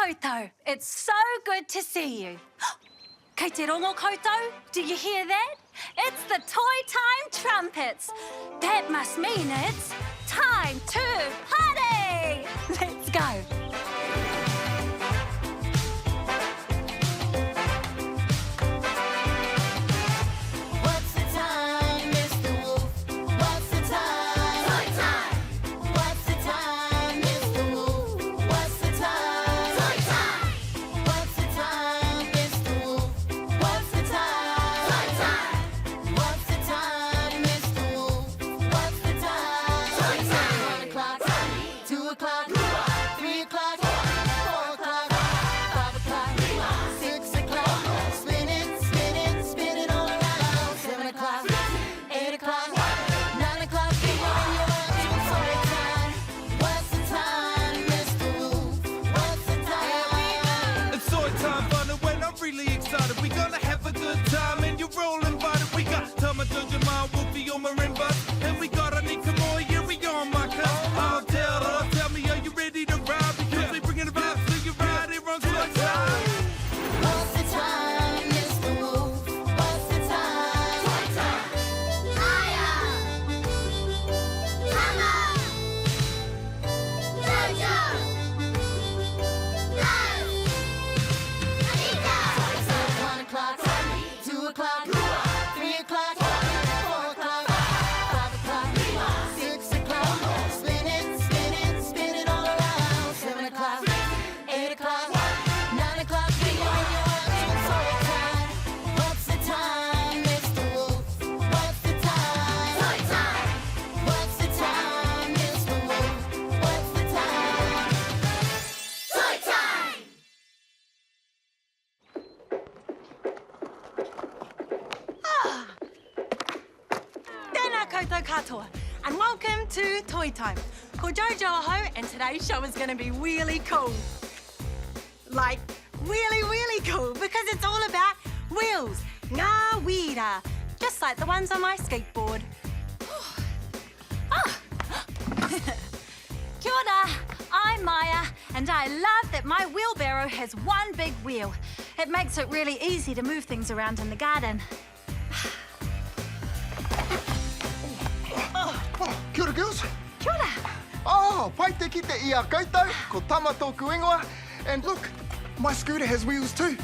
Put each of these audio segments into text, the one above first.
koutou. It's so good to see you. Kei te rongo koutou, do you hear that? It's the Toy Time trumpets. That must mean it's time to party! Let's go. What's the time, Mr. Wolf? What's the time? Toy time! What's the time, Mr. Wolf? What's the time? Toy time! What's the time, Mr. Wolf? What's the time? Toy time! What's the time, Mr. Wolf? What's the time? Toy time! 1 o'clock, 2 o'clock, 3 o'clock, 4 o'clock, 5 o'clock, 6 o'clock. Spin it, spin it, spin it all around. 7 o'clock, 8 o'clock, 9 o'clock. Figure in your mind, it's toy time. What's the time, Mr. Wolf? What's the time? It's toy time fun, and when I'm really excited, we gonna have a good time, and you're all invited. We got Tama Jamal, Wolfie on marimba, and we got Anika Moy, yeah, we on my cuz. Tell me, are you ready to ride? Because we bringing the vibes to you right here on toy time. What's the time, Mr. Wolf? What's the time? Toy time. Aya! Tama! Jojo! Love! Anika! Toy time. 1 o'clock, 2 o'clock, 3 o'clock, 4 o'clock, 5 o'clock, 6 o'clock. Spin it, spin it, spin it all around. 7 o'clock, 8 o'clock, 9 o'clock. Figure in your mind, it's toy time. What's the time, Mr. Wolf? What's the time? Toy time. What's the time, Mr. Wolf? What's the time? Toy time. Tēnā koutou katoa, and welcome to Toy Time. Ko Jojo aho, and today's show is going to be really cool. Like, really cool, because it's all about wheels. Ngā wira, just like the ones on my skateboard. Kia ora, I'm Maya, and I love that my wheelbarrow has one big wheel. It makes it really easy to move things around in the garden. Kia ora, girls. Kia ora. Oh, pai te ki te ia koutou, ko tama tōku ingoa. And look, my scooter has wheels too.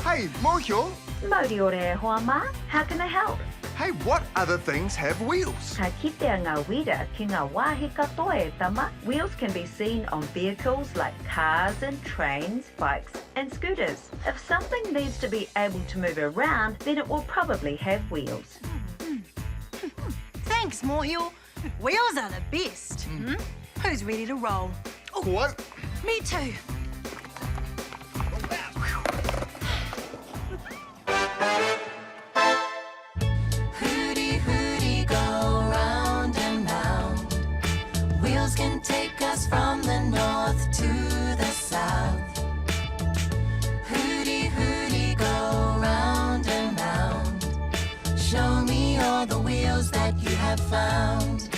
Hey, Mōhio. Moriore Hoama, how can I help? Hey, what other things have wheels? Ka kitea ngā wira ki ngā wāhi katoa e tama. Wheels can be seen on vehicles like cars and trains, bikes and scooters. If something needs to be able to move around, then it will probably have wheels. Thanks, Mōhio. Wheels are the best. Who's ready to roll? What? Me too. Hooty, hooty, go round and round. Wheels can take us from the north to the south. Hooty, hooty, go round and round. Show me all the wheels that you have found.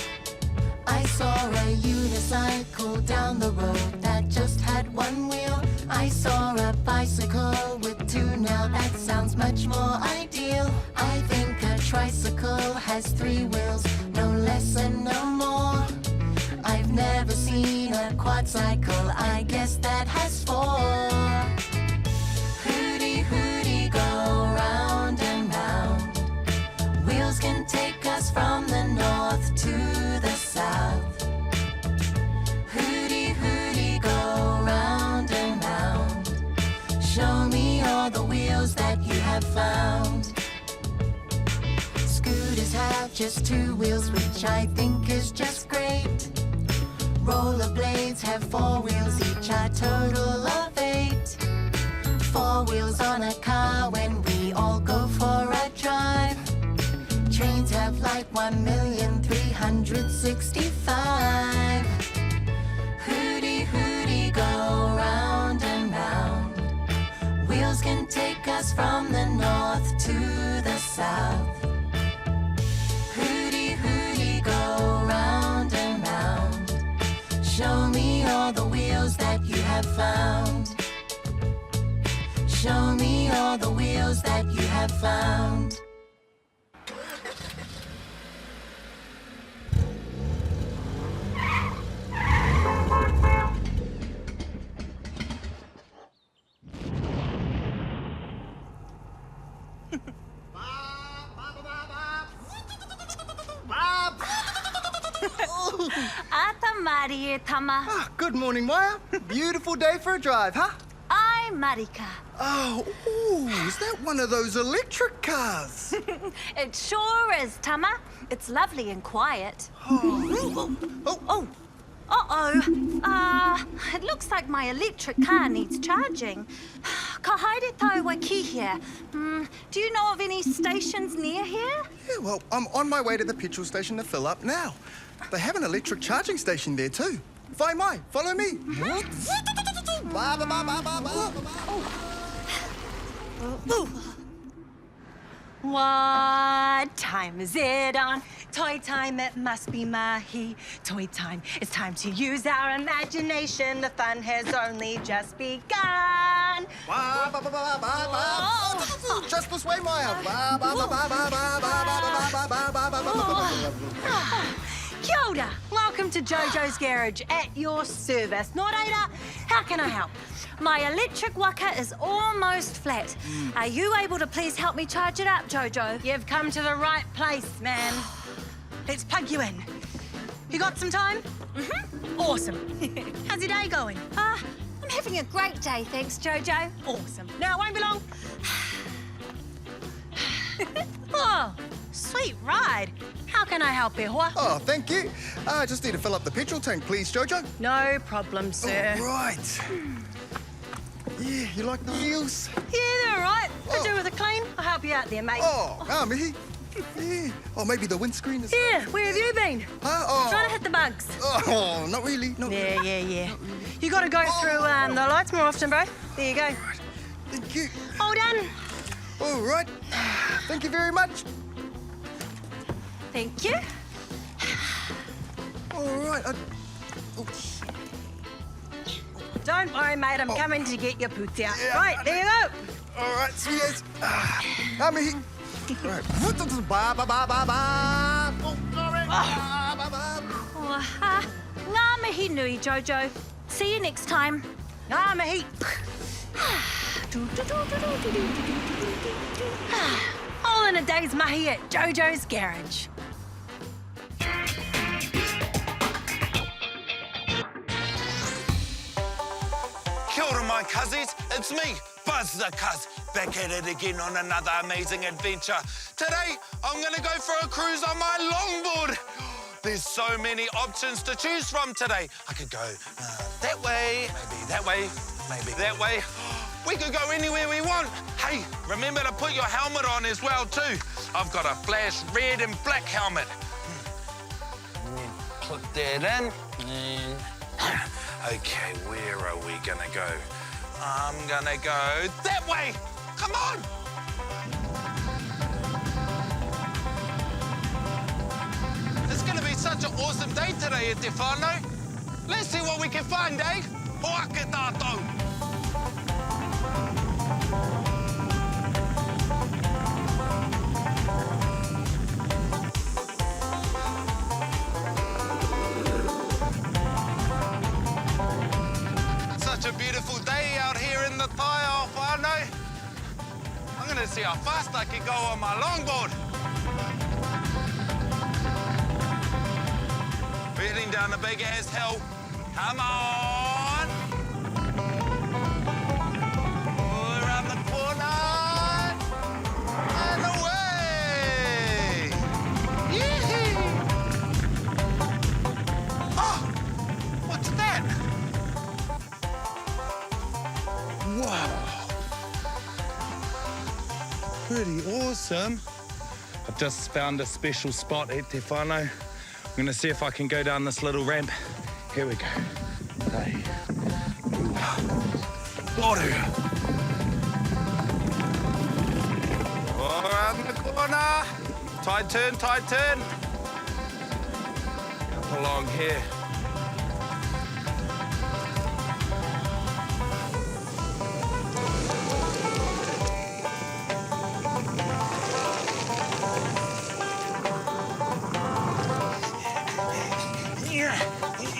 I saw a unicycle down the road that just had one wheel. I saw a bicycle with two, now that sounds much more ideal. I think a tricycle has 3 wheels, no less and no more. I've never seen a quadcycle, I guess that has 4. Hooty, hooty, go round and round. Wheels can take us from the north to the south. Hooty, hooty, go round and round. Show me all the wheels that you have found. Scooters have just 2 wheels, which I think is just great. Rollerblades have 4 wheels, each a total of 8. 4 wheels on a car when we all go for a drive. Trains have like 1,365. Hooty, hooty, go round and round. Wheels can take us from the north to the south. Hooty, hooty, go round and round. Show me all the wheels that you have have found. Show me all the wheels that you have found. Ata Mari e tama. Ah, good morning, Maya. Beautiful day for a drive, huh? Ai Marika. Oh, ooh, is that one of those electric cars? It sure is, Tama. It's lovely and quiet. Oh, Oh. Uh-oh. It looks like my electric car needs charging. Ka haere tau wa ki here. Do you know of any stations near here? yeah, well, I'm on my way to the petrol station to fill up now. They have an electric charging station there too. Vai mai, follow me. Ba, ba, ba, ba, ba, ba. What time is it on? Toy time, it must be mahi. Toy time, it's time to use our imagination. The fun has only just begun. Ba, ba, ba, ba, ba, ba. Just this way, Maya. Ba, ba, ba, ba, ba, ba, ba, ba, ba, ba, ba, ba, ba, ba, ba. Kia ora. Welcome to Jojo's Garage, at your service. Noreira, how can I help? My electric waka is almost flat. Are you able to please help me charge it up, Jojo? You've come to the right place, man. Let's plug you in. You got some time? Awesome. How's your day going? I'm having a great day, thanks, Jojo. Awesome. Now, it won't be long. Oh, sweet ride. How can I help you, Hoa? Oh, thank you. I just need to fill up the petrol tank, please, Jojo. No problem, sir. All right. Yeah, you like the wheels? Yeah, they're all right. Could Oh. do with a clean. I'll help you out there, mate. Oh, mihi. Yeah. Oh, maybe the windscreen is... Yeah, where have you been? Huh? Oh. Trying to hit the bugs. Oh, not really. Not really. Yeah. You got to go through the lights more often, bro. There you go. Thank you. All done. All right. Thank you very much. Thank you. All right. Don't worry, mate. I'm coming to get your poots out. Yeah, Right, there you go. All right, sweet as. Mihi. All right. Ba, ba, ba, ba, ba. Oh, sorry. Ba, ba, ba. Ngā mihi nui, Jojo. See you next time. Ah, mate. All in a day's mahi at Jojo's Garage. Kia ora, my cuzzies. It's me, Buzz the Cuz, back at it again on another amazing adventure. Today, I'm gonna go for a cruise on my longboard. There's so many options to choose from today. I could go that way, maybe that way, maybe that way. We could go anywhere we want. Hey, remember to put your helmet on as well, too. I've got a flash red and black helmet. Put that in. And... Okay, where are we gonna go? I'm gonna go that way. Come on. It's gonna be such an awesome day today at Te Whānau. Let's see what we can find, eh? Hoake tātou. Such a beautiful day out here in the Tai o Whānau. I'm gonna see how fast I can go on my longboard. We're heading down a big ass hill. Come on! Around the corner! And away! Yee-hee! Oh! What's that? Wow! Pretty awesome. I've just found a special spot at Te Whānau. I'm gonna see if I can go down this little ramp. Here we go. Hey. Water. Around the corner. Tight turn, tight turn. Up along here.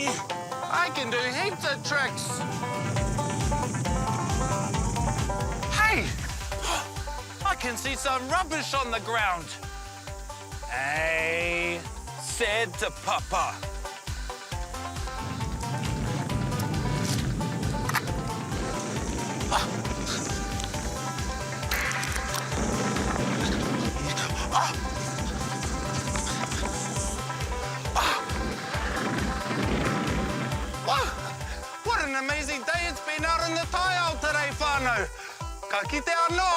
I can do heaps of tricks. Hey! I can see some rubbish on the ground. I said to Papa. What an amazing day it's been out in the taiao today, whānau. Ka kite anō.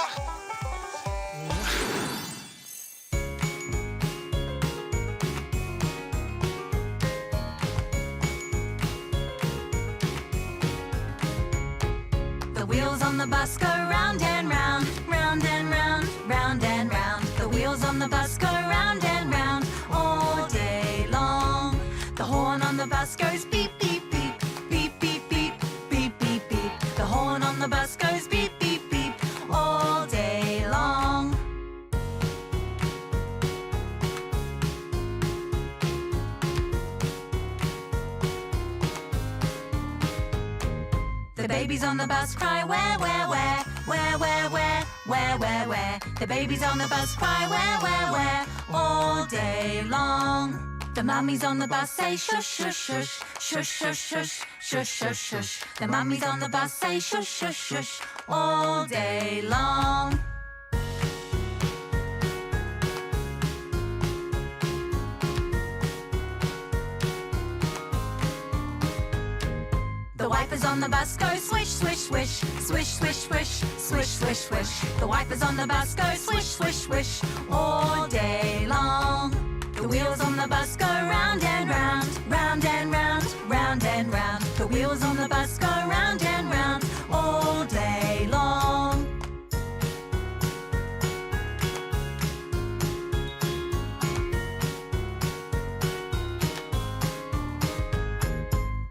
The wheels on the bus go round and round, round and round, round and round. The wheels on the bus go round and round all day long. The horn on the bus goes beep, beep, beep, beep, beep, beep, beep, beep, beep. The horn on the bus goes beep, beep, beep all day long. The babies on the bus cry, where, where, where, where, where, where, where, where, where. The babies on the bus cry, where, all day long. The mummies on the bus say shush, shush, shush, shush, shush, shush, shush, shush, shush. The mummies on the bus say shush, shush, shush, all day long. The wipers on the bus go swish, swish, swish, swish, swish, swish, swish, swish, swish. The wipers on the bus go swish, swish, swish, all day long. The wheels on the bus go round and round, round and round, round and round. The wheels on the bus go round and round all day long.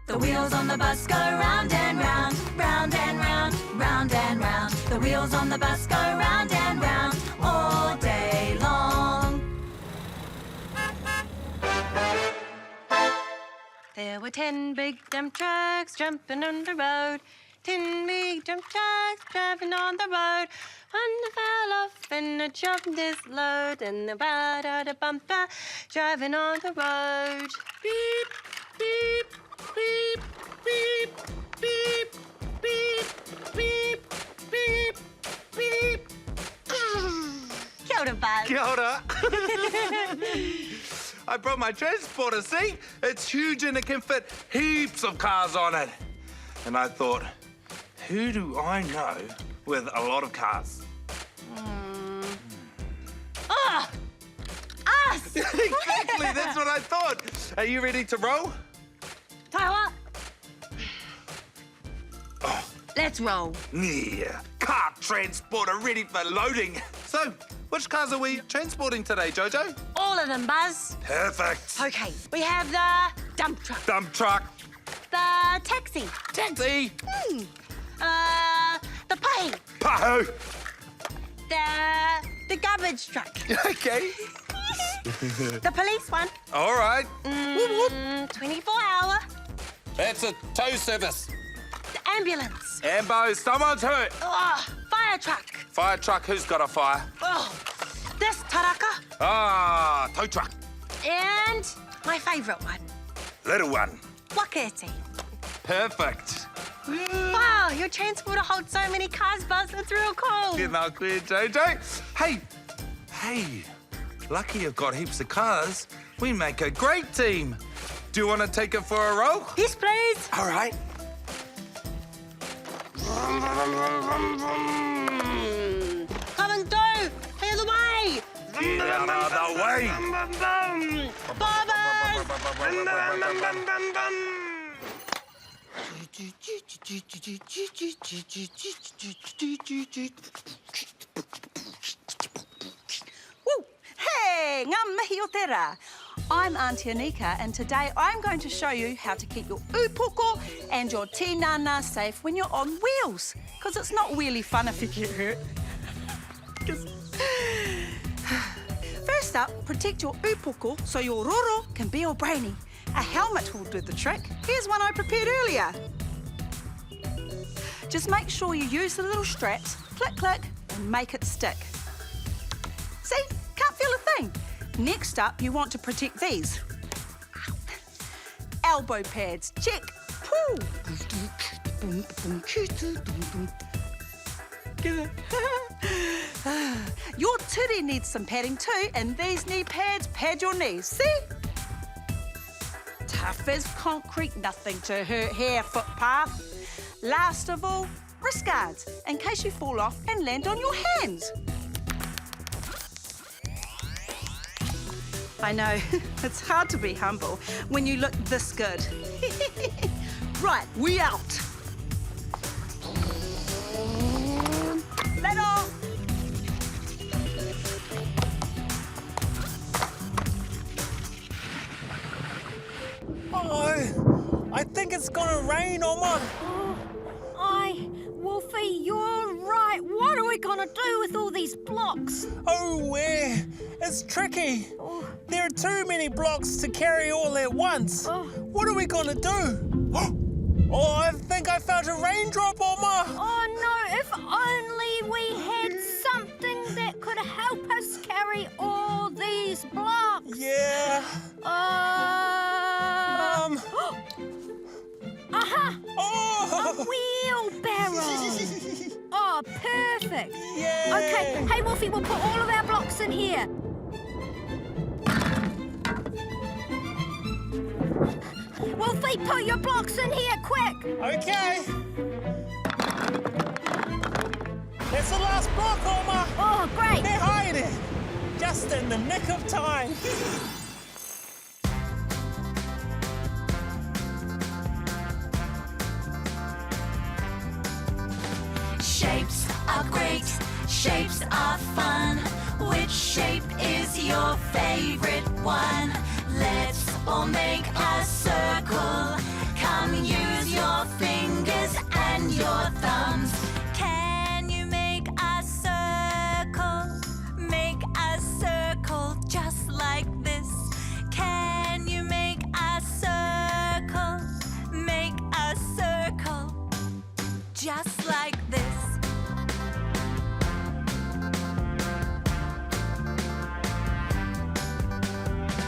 The wheels on the bus go round and round, round and round, round and round. The wheels on the bus go round and round all day long. There were 10 big dump trucks jumping on the road. 10 big dump trucks driving on the road. One fell off and it jumped his load, and the bad out a bumper driving on the road. Beep, beep, beep, beep, beep, beep, beep, beep, beep. Kia ora, Buzz. Kia ora. I brought my transporter, see? It's huge and it can fit heaps of cars on it. And I thought, who do I know with a lot of cars? Ah! Us! Exactly, that's what I thought. Are you ready to roll? Taiwa. Let's roll. Yeah, car transporter ready for loading. So, which cars are we transporting today, Jojo? All of them, Buzz. Perfect. Okay, we have the dump truck, Dump truck. the taxi, Taxi. the pahi, Paho. the garbage truck, Okay. the police one, All right. 24-hour, That's a tow service. the ambulance, Ambo, someone's hurt. fire truck, Fire truck, who's got a fire? this taraka, Ah, tow truck. and my favourite one, Little one. wakete. Perfect. Wow, your transporter holds so many cars, Buzz. It's real cool. You know, clear, Jojo. Hey, lucky you've got heaps of cars. We make a great team. Do you want to take it for a roll? Yes, please. All right. Coming through. Clear the way. Get out of the way. Bye, Buzz. Woo! Hey, ngā mihi o te rā. I'm Auntie Anika, and today I'm going to show you how to keep your upoko and your tinana safe when you're on wheels. Because it's not really fun if you get hurt. First up, protect your upoko so your roro can be your brainy. A helmet will do the trick. Here's one I prepared earlier. Just make sure you use the little straps, click, click, and make it stick. See? Can't feel a thing. Next up, you want to protect these. Elbow pads, check. Woo. Your titty needs some padding too, and these knee pads pad your knees, see? Tough as concrete, nothing to hurt here, footpath. Last of all, wrist guards, in case you fall off and land on your hands. I know, it's hard to be humble when you look this good. Right, we out. Let off. Oh, I think it's gonna rain, Oma. Wolfie, you're right. What are we gonna do with all these blocks? Oh, it's tricky. There are too many blocks to carry all at once. What are we gonna do? Oh, I think I found a raindrop, Oma. Oh no, if only we had something that could help us carry all these blocks. Yeah. Aha! Oh! A wheelbarrow! Oh, perfect. Yay! Okay, hey Wolfie, we'll put all of our blocks in here. Wolfie, put your blocks in here, quick! Okay. That's the last block, Oma. Oh, great! They're hiding. Just in the nick of time. Shapes are great, shapes are fun. Which shape is your favorite one? Let's all make a circle. Come use your fingers and your thumbs. Can you make a circle? Make a circle just like this. Can you make a circle? Make a circle just like this.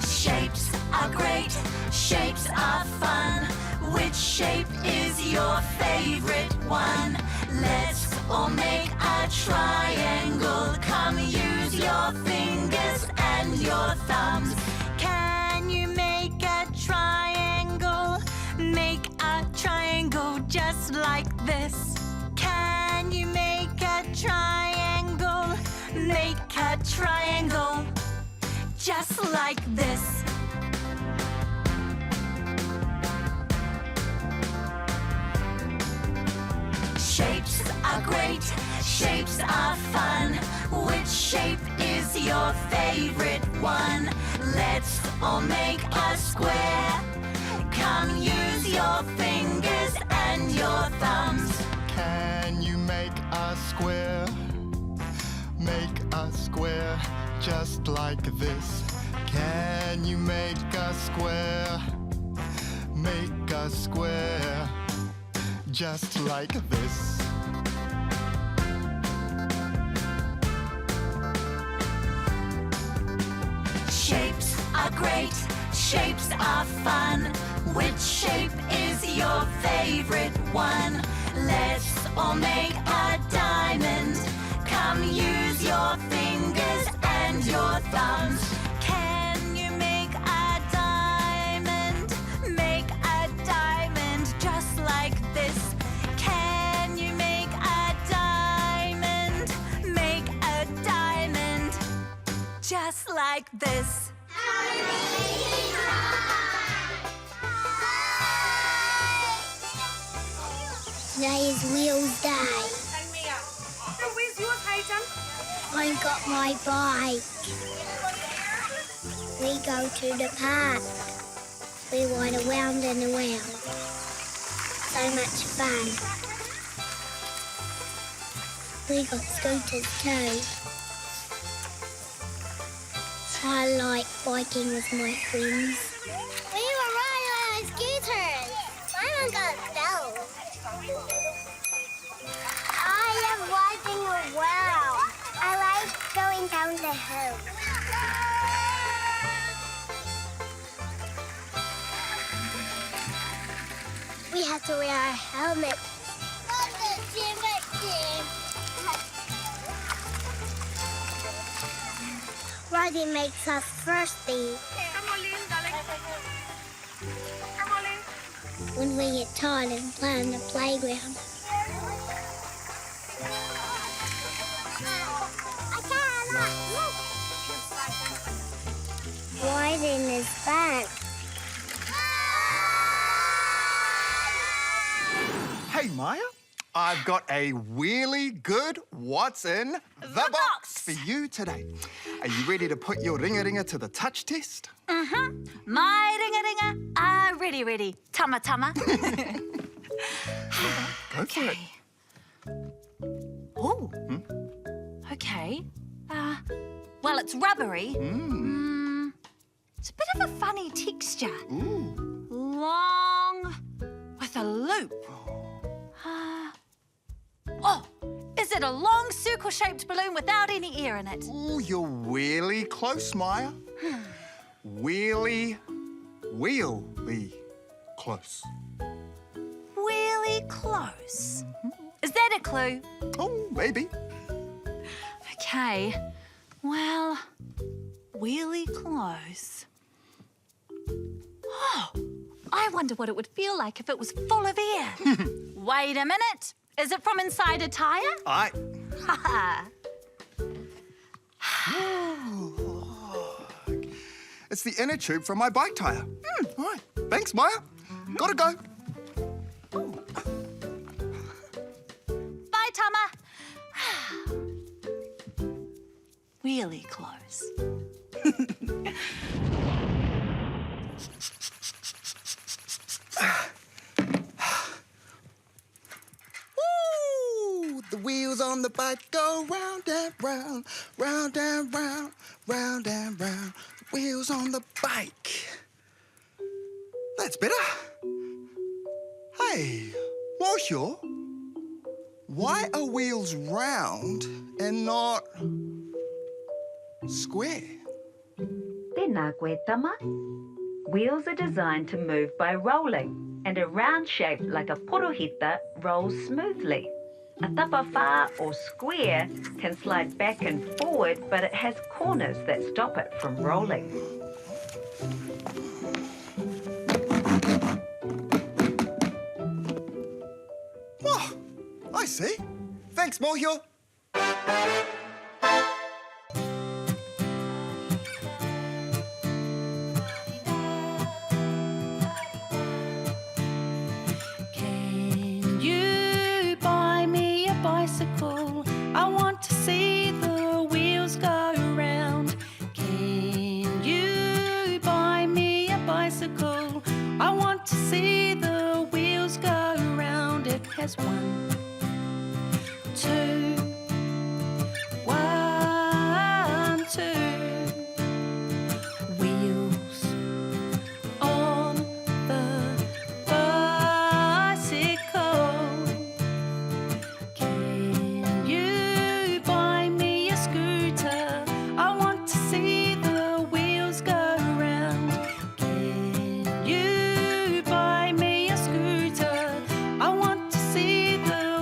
Shapes are great, shapes are fun. Which shape is your favorite one? Let's all make a triangle. Come use your fingers and your thumbs. Can you make a triangle? Make a triangle just like this. Can you make a triangle? Make a triangle just like this. Shapes are great, shapes are fun. Which shape is your favorite one? Let's all make a square. Come use your fingers and your thumbs. Can you make a square? Make a square just like this. Can you make a square? Make a square just like this. Shapes are great, shapes are fun. Which shape is your favorite one? Let's all make a diamond. Come use your fingers and your thumbs. Can you make a diamond? Make a diamond just like this. Can you make a diamond? Make a diamond just like this. Today is Wheels Day. And Mia. And where's yours, Hayden? I've got my bike. We go to the park. We ride around and around. So much fun. We got scooters too. I like biking with my friends. We were going down the hill. We have to wear our helmets. Riding makes us thirsty. When we get tired and play on the playground. Riding is fun. Hey, Maya, I've got a really good what's in the box for you today. Are you ready to put your ringa-ringa to the touch test? My ringa-ringa, ready. Tama. Go for it. Oh. Okay. Well, it's rubbery. It's a bit of a funny texture. Ooh. Long with a loop. Oh, is it a long circle-shaped balloon without any air in it? Ooh, you're really close, Maya. Really close. Really close. Is that a clue? Oh, maybe. Okay. Well, really close. Oh, I wonder what it would feel like if it was full of air. Wait a minute. Is it from inside a tyre? It's the inner tube from my bike tyre. All right. Thanks, Maya. Gotta go. Bye, Tama. Really close. Woo! The wheels on the bike go round and round, round and round, round and round. The wheels on the bike. That's better. Hey, Mosho, why are wheels round and not square? Tēnā koe, Tama. Wheels are designed to move by rolling, and a round shape like a porohita rolls smoothly. A tapawhā or square can slide back and forward, but it has corners that stop it from rolling. Oh, I see. Thanks, Mosho. Can you buy me a bicycle? I want to see the wheels go round. Can you buy me a bicycle? I want to see the wheels go round. It has 1, 2, 1, 2 wheels on the bicycle. Can you buy me a scooter? I want to see the wheels go round. Can you buy me a scooter? I want to see the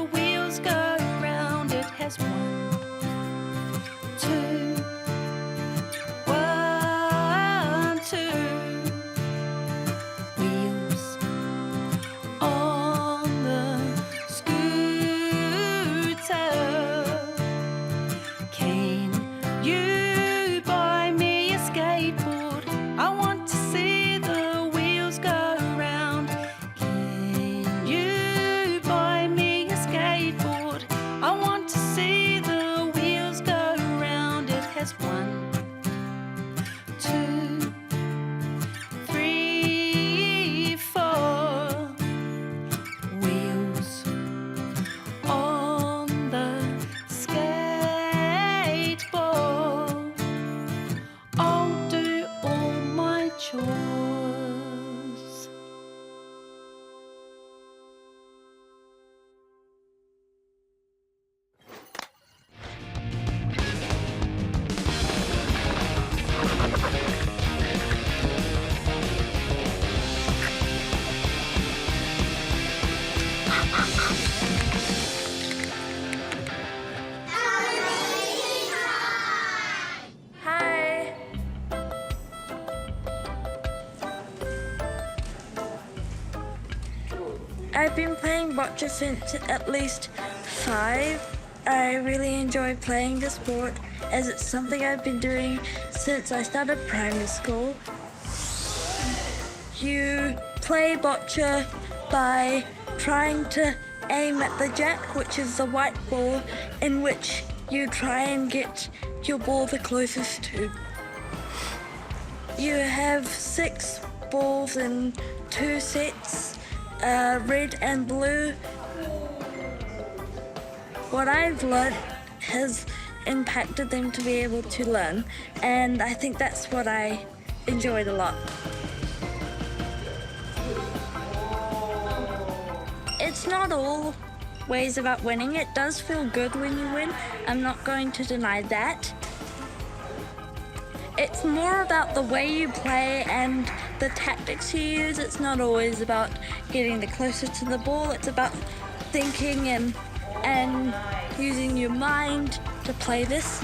Hi. I've been playing bocce since at least 5. I really enjoy playing the sport as it's something I've been doing since I started primary school. You play bocce by trying to aim at the jack, which is the white ball, in which you try and get your ball the closest to. You have 6 balls in 2 sets, red and blue. What I've learned has impacted them to be able to learn, and I think that's what I enjoyed a lot. It's not always about winning. It does feel good when you win. I'm not going to deny that. It's more about the way you play and the tactics you use. It's not always about getting the closest to the ball. It's about thinking and using your mind to play this.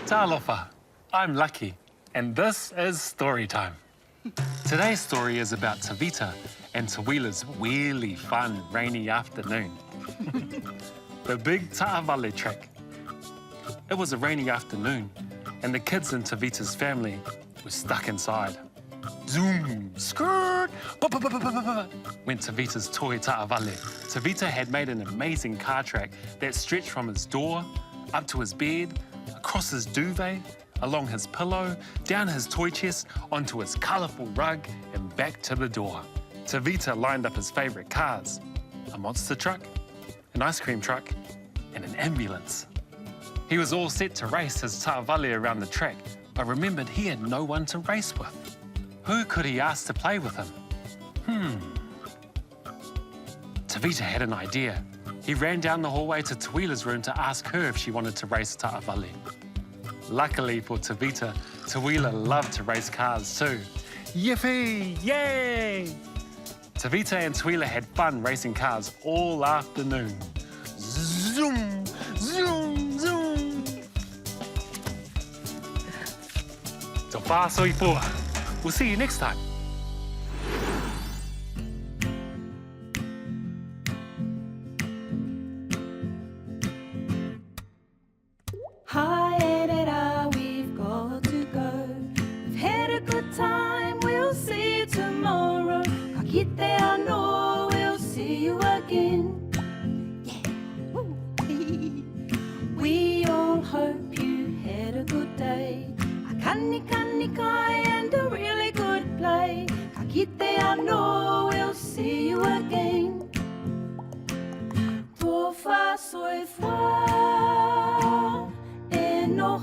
Talofa, I'm Lucky, and this is story time. Today's story is about Tavita and Tawila's really fun rainy afternoon. The big Ta'avale trek. It was a rainy afternoon, and the kids in Tavita's family were stuck inside. Zoom, skirt, went Tavita's toy Ta'avale. Tavita had made an amazing car track that stretched from his door, up to his bed, across his duvet, along his pillow, down his toy chest, onto his colourful rug, and back to the door. Tavita lined up his favourite cars: a monster truck, an ice cream truck, and an ambulance. He was all set to race his Ta'avale around the track, but remembered he had no one to race with. Who could he ask to play with him? Tavita had an idea. He ran down the hallway to Tawila's room to ask her if she wanted to race Ta'avale. Luckily for Tavita, Tawila loved to race cars too. Yippee! Yay! Tavita and Tawila had fun racing cars all afternoon. Zoom! Zoom! Zoom! So far, so far. We'll see you next time. Hi, Edita, we've got to go. We've had a good time, we'll see you tomorrow. Ka kite anō, we'll see you again. Yeah. Woo. We all hope you had a good day. A kani kai and a really good play. Ka kite anō, we'll see you again. Tō wha soi wha. No